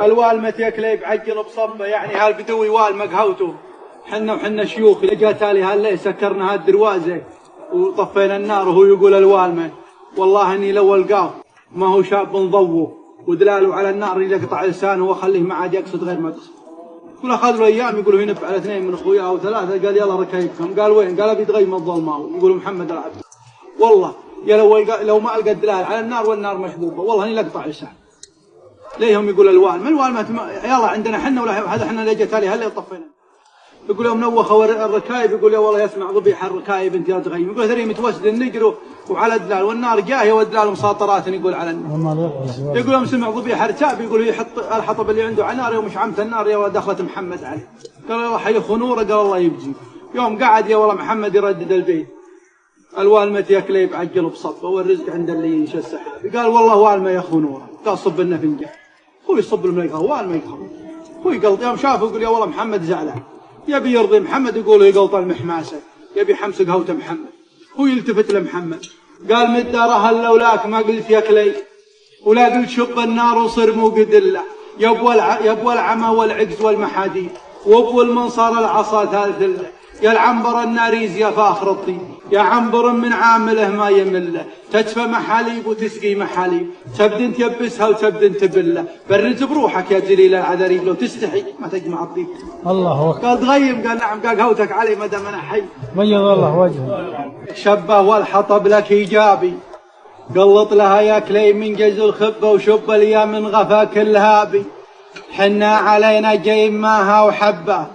الوالمة يكلي بعجل بصبه، يعني هالبدوي والمة قهوته. حنا شيوخ جاء تالي هالليل سكرنا هالدروازة وطفينا النار وهو يقول الوالمة والله اني لو القاه ما هو شاب نضوه ودلاله على النار يقطع لسانه واخليه ما عاد يقصد غير ما يقصد. يقول اخذ له ايام يقولوا ينب على اثنين من اخوياه وثلاثه، قال يلا ركيبكم. قال وين؟ قال ابي تغيم الظلماء. يقولوا محمد العبد والله يا لو ما القى الدلال على النار والنار مشبوبه والله اني لقطع لسان. ليهم يقول الوالمة يلا عندنا حنا ولا هذا حنا اللي جت عليه هلا طفينا. يقول يوم نوخوا الركايب يقول يا والله يسمع ضبيح الركايب انت يا تغيم. يقول ثري متوسد النجر وعلى الدلال والنار جاهيه والدلال مساطرات يقول على النار. يقول يوم سمع ضبيح الركاب يقول يحط الحطب اللي عنده على النار يوم شعمت النار يا والله دخلت محمد عليه. قال الله حي خنوره. قال الله يبجي. يوم قعد يا والله محمد يردد البيت الوالمة يكلي بعجل بصبه والرزق عند اللي ينشى السحاب. قال والله والمة يا خنوره. قال صب لنا فنجان. هو يصب لنا القهوه والمة يقهوه. هو يقلط يوم شافه يقول يا والله محمد زعلان يبي يرضي محمد يقول يقلط المحماسه يبي حمس قهوته محمد. هو يلتفت لمحمد قال مد رهل لولاك ما قلت يكلي ولا قلت شب النار وصر مو قدله يبوى العمى والعجز والمحاديد وابو المنصار العصا ثالث يا العنبر الناريز يا فاخر الطيب يا عنبر من عامله ما يمله تدفى محاليب وتسقي محاليب تبدن تيبسها وتبدن تبله برز بروحك يا جليل العذاريب لو تستحي ما تجمع الطيب. الله أكبر. قال تغيم. قال نعم. قال قهوتك علي ما دام انا حي. بيض الله وجهه. شبه والحطب لك ايجابي قلط لها يا كلي من جز الخبه وشب ليا من غفاك الهابي. حنا علينا جيم ماها وحبه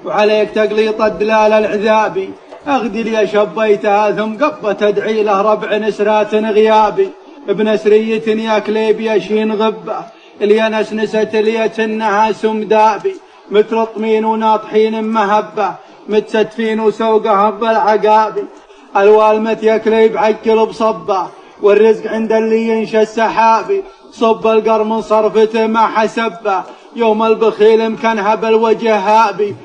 وعليك تقليط الدلال العذابي. اغدي لي شبيتها ثم قبة تدعي له ربع نسرات غيابي. ابن سرية يا كليب يشين غبة اللي نسنست ليت انها سمدابي مثل طمين وناطحين مهبة متستفين وسوقها بالعقابي. الوالمة يا كليب عجل بصبه والرزق عند اللي ينشى السحابي. صب القر من صرفته ما حسبه يوم البخيل مكانها بالوجه هابي.